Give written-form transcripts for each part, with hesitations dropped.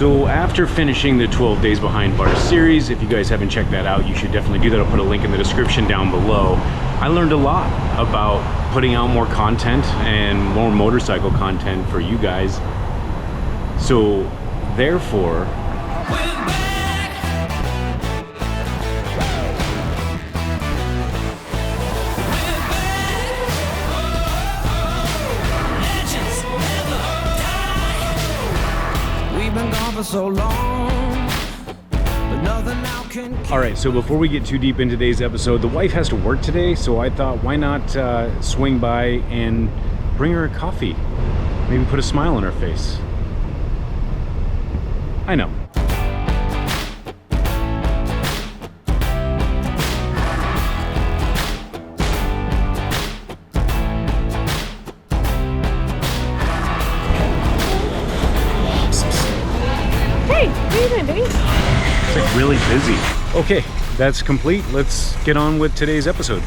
So after finishing the 12 Days Behind Bars series, if you guys haven't checked that out, you should definitely do that. I'll put a link in the description down below. I learned a lot about putting out more content and more motorcycle content for you guys. So therefore, so long, but nothing now can. All right, so before we get too deep in today's episode, the wife has to work today, so I thought, why not swing by and bring her a coffee? Maybe put a smile on her face. I know. It's like really busy. Okay, that's complete. Let's get on with today's episode.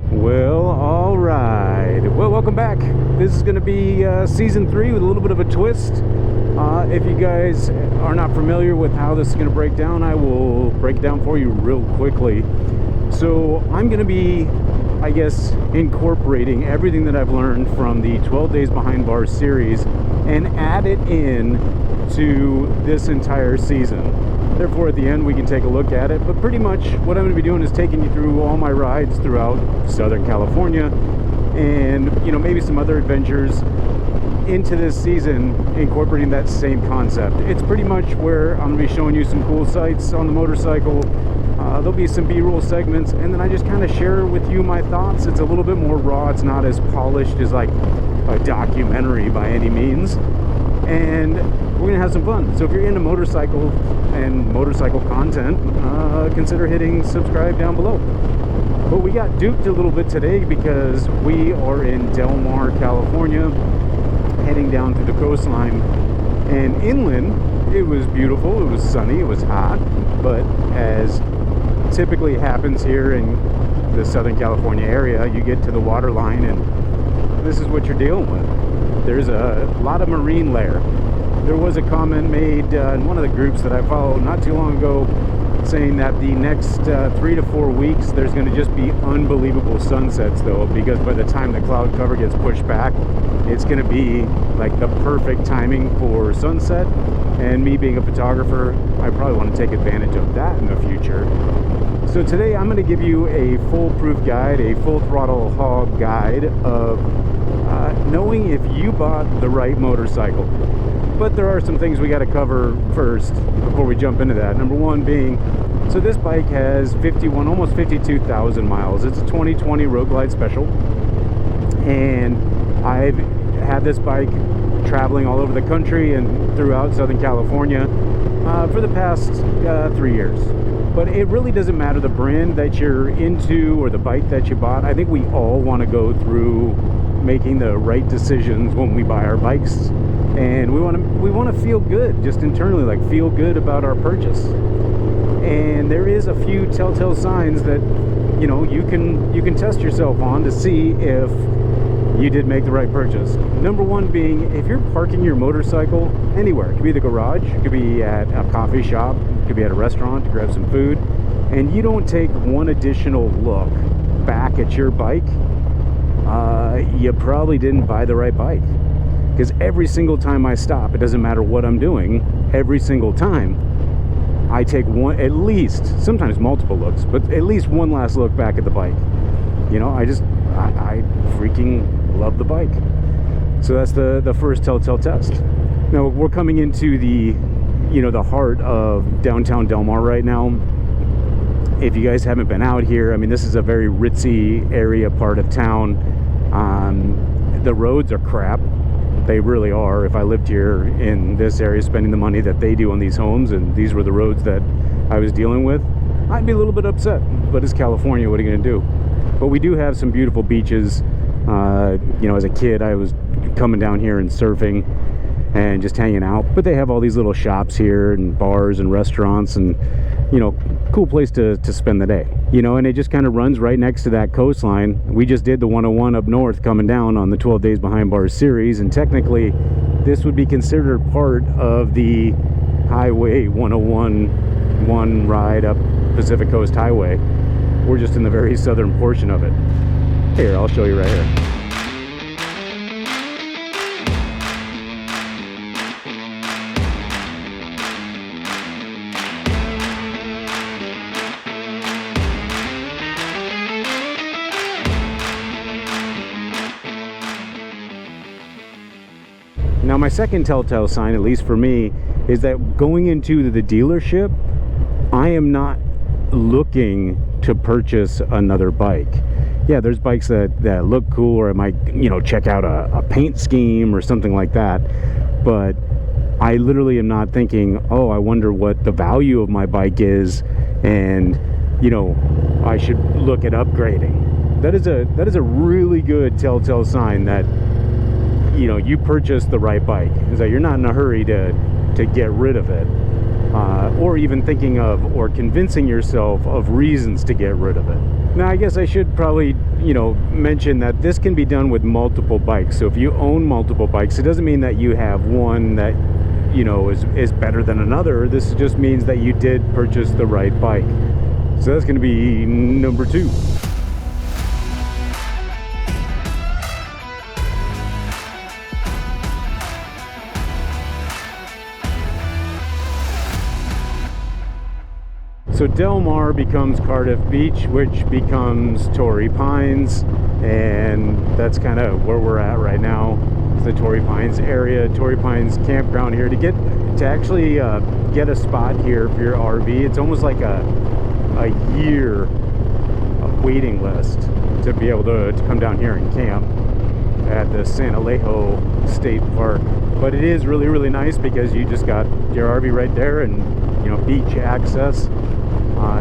Well, all right. Well, welcome back. This is going to be season 3 with a little bit of a twist. If you guys are not familiar with how this is going to break down, I will break it down for you real quickly. So I'm going to be, I guess, incorporating everything that I've learned from the 12 Days Behind Bars series and add it in to this entire season. Therefore, at the end, we can take a look at it. But pretty much what I'm going to be doing is taking you through all my rides throughout Southern California and, you know, maybe some other adventures into this season, incorporating that same concept. It's pretty much where I'm going to be showing you some cool sights on the motorcycle. There'll be some B-roll segments, and then I just kind of share with you my thoughts. It's a little bit more raw. It's not as polished as like a documentary by any means, and we're gonna have some fun. So if you're into motorcycle and motorcycle content, consider hitting subscribe down below. But we got duped a little bit today because we are in Del Mar, California, heading down through the coastline, and inland it was beautiful, it was sunny, it was hot, but as typically happens here in the Southern California area, you get to the water line and this is what you're dealing with. There's a lot of marine layer. There was a comment made in one of the groups that I follow not too long ago saying that the next 3 to 4 weeks there's going to just be unbelievable sunsets, though, because by the time the cloud cover gets pushed back, it's going to be like the perfect timing for sunset. And me being a photographer, I probably want to take advantage of that in the future. So today I'm going to give you a foolproof guide, a full throttle hog guide of knowing if you bought the right motorcycle. But there are some things we got to cover first before we jump into that. Number one being, so this bike has almost 52,000 miles. It's a 2020 Road Glide Special, and I've had this bike traveling all over the country and throughout Southern California for the past 3 years. But it really doesn't matter the brand that you're into or the bike that you bought. I think we all want to go through making the right decisions when we buy our bikes, and we want to feel good just internally, like feel good about our purchase. And there is a few telltale signs that, you know, you can test yourself on to see if you did make the right purchase. Number one being, if you're parking your motorcycle anywhere, it could be the garage, it could be at a coffee shop, it could be at a restaurant to grab some food, and you don't take one additional look back at your bike, you probably didn't buy the right bike. Because every single time I stop, it doesn't matter what I'm doing, every single time I take one, at least, sometimes multiple looks, but at least one last look back at the bike. You know, I freaking love the bike. So that's the first telltale test. Now we're coming into the, you know, the heart of downtown Del Mar right now. If you guys haven't been out here, I mean, this is a very ritzy area part of town. The roads are crap. They really are. If I lived here in this area spending the money that they do on these homes, and these were the roads that I was dealing with, I'd be a little bit upset. But it's California, what are you going to do? But we do have some beautiful beaches. You know, as a kid, I was coming down here and surfing, and just hanging out. But they have all these little shops here and bars and restaurants and, you know, cool place to spend the day, you know. And it just kind of runs right next to that coastline. We just did the 101 up north coming down on the 12 Days Behind Bars series, and technically this would be considered part of the Highway 101 one ride up Pacific Coast Highway. We're just in the very southern portion of it. Here, I'll show you right here. Now, my second telltale sign, at least for me, is that going into the dealership, I am not looking to purchase another bike. Yeah, there's bikes that look cool, or I might, you know, check out a paint scheme or something like that. But I literally am not thinking, oh, I wonder what the value of my bike is, and, you know, I should look at upgrading. That is a really good telltale sign that, you know, you purchased the right bike, is that you're not in a hurry to get rid of it, or even thinking of or convincing yourself of reasons to get rid of it. Now, I guess I should probably, you know, mention that this can be done with multiple bikes. So if you own multiple bikes, it doesn't mean that you have one that, you know, is better than another. This just means that you did purchase the right bike. So that's going to be number 2. So Del Mar becomes Cardiff Beach, which becomes Torrey Pines, and that's kind of where we're at right now. It's the Torrey Pines area, Torrey Pines campground here. To actually get a spot here for your RV, it's almost like a year waiting list to be able to come down here and camp at the San Alejo State Park. But it is really, really nice because you just got your RV right there, and, you know, beach access.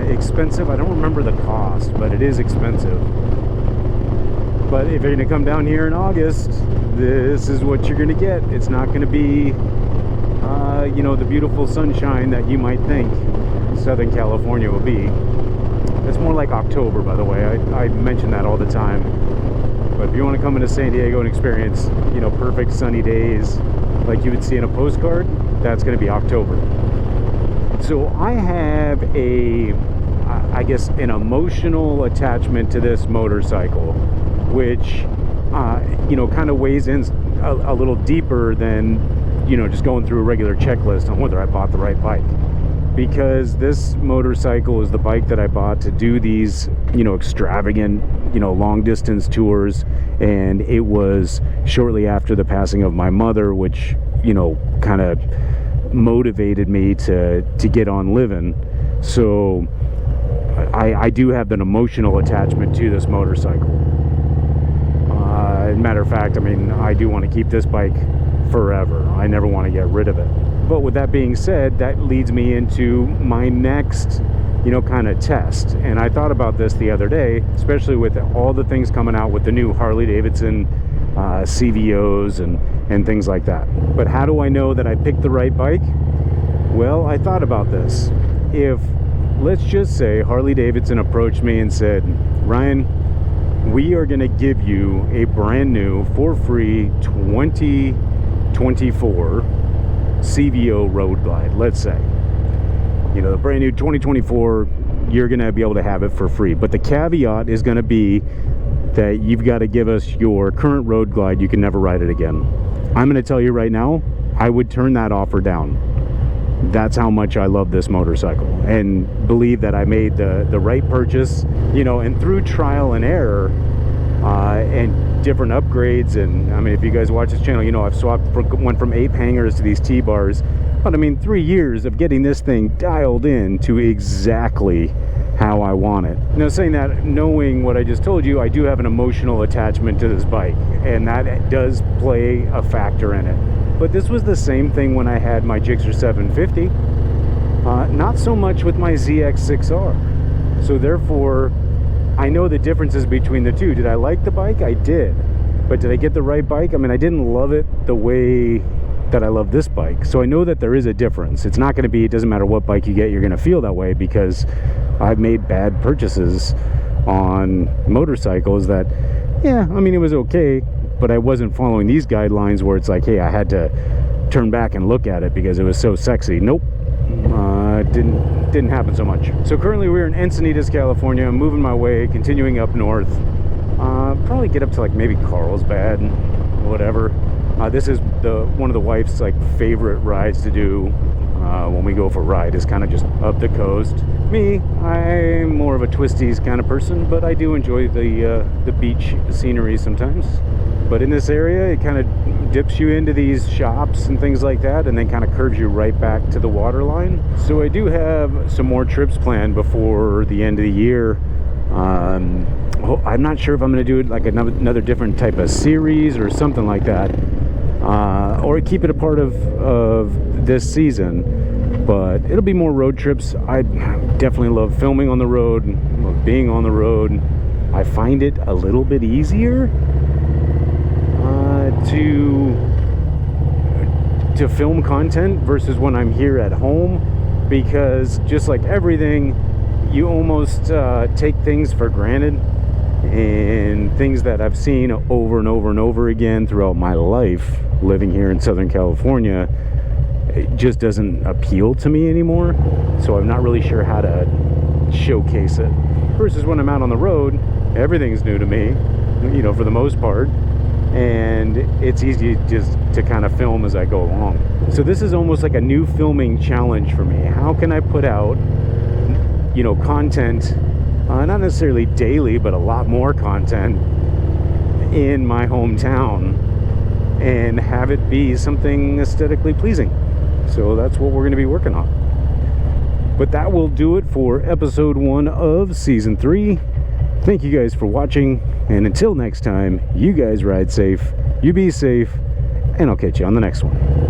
Expensive, I don't remember the cost, but it is expensive. But if you're going to come down here in August, this is what you're going to get. It's not going to be, you know, the beautiful sunshine that you might think Southern California will be. It's more like October, by the way. I mention that all the time. But if you want to come into San Diego and experience, you know, perfect sunny days like you would see in a postcard, that's going to be October. So I have I guess, an emotional attachment to this motorcycle, which, you know, kind of weighs in a little deeper than, you know, just going through a regular checklist on whether I bought the right bike. Because this motorcycle is the bike that I bought to do these, you know, extravagant, you know, long distance tours, and it was shortly after the passing of my mother, which, you know, kind of motivated me to get on living. So I do have an emotional attachment to this motorcycle. Matter of fact, I mean, I do want to keep this bike forever. I never want to get rid of it. But with that being said, that leads me into my next, you know, kind of test. And I thought about this the other day, especially with all the things coming out with the new Harley Davidson CVOs and things like that. But how do I know that I picked the right bike? Well, I thought about this. If, let's just say, Harley Davidson approached me and said, Ryan, we are going to give you a brand new, for free, 2024 CVO Road Glide, let's say. You know, the brand new 2024, you're going to be able to have it for free. But the caveat is going to be that you've got to give us your current Road Glide. You can never ride it again. I'm going to tell you right now, I would turn that offer down. That's how much I love this motorcycle, and believe that I made the right purchase, you know. And through trial and error and different upgrades, and I mean, if you guys watch this channel, you know I've went from 8 hangers to these T-bars. But I mean, 3 years of getting this thing dialed in to exactly how I want it. Now, saying that, knowing what I just told you, I do have an emotional attachment to this bike, and that does play a factor in it. But this was the same thing when I had my Gixxer 750. Not so much with my ZX6R. So therefore, I know the differences between the two. Did I like the bike? I did. But did I get the right bike? I mean, I didn't love it the way that I love this bike. So I know that there is a difference. It's not going to be, it doesn't matter what bike you get, you're going to feel that way, because I've made bad purchases on motorcycles that, yeah, I mean, it was okay, but I wasn't following these guidelines where it's like, hey, I had to turn back and look at it because it was so sexy. Nope. Didn't happen so much. So currently we're in Encinitas, California. I'm moving my way, continuing up north. Probably get up to like maybe Carlsbad, whatever. This is one of the wife's like favorite rides to do when we go for a ride, is kind of just up the coast. Me, I'm more of a twisties kind of person, but I do enjoy the beach scenery sometimes. But in this area, it kind of dips you into these shops and things like that, and then kind of curves you right back to the waterline. So I do have some more trips planned before the end of the year. I'm not sure if I'm going to do it like another different type of series or something like that, or keep it a part of this season. But it'll be more road trips. I definitely love filming on the road, love being on the road. I find it a little bit easier to film content versus when I'm here at home, because just like everything, you almost take things for granted, and things that I've seen over and over and over again throughout my life living here in Southern California, it just doesn't appeal to me anymore. So I'm not really sure how to showcase it, versus when I'm out on the road, everything's new to me, you know, for the most part, and it's easy just to kind of film as I go along. So this is almost like a new filming challenge for me. How can I put out, you know, content, not necessarily daily, but a lot more content in my hometown, and have it be something aesthetically pleasing? So that's what we're going to be working on. But that will do it for episode 1 of season 3. Thank you guys for watching, and until next time, you guys ride safe, you be safe, and I'll catch you on the next one.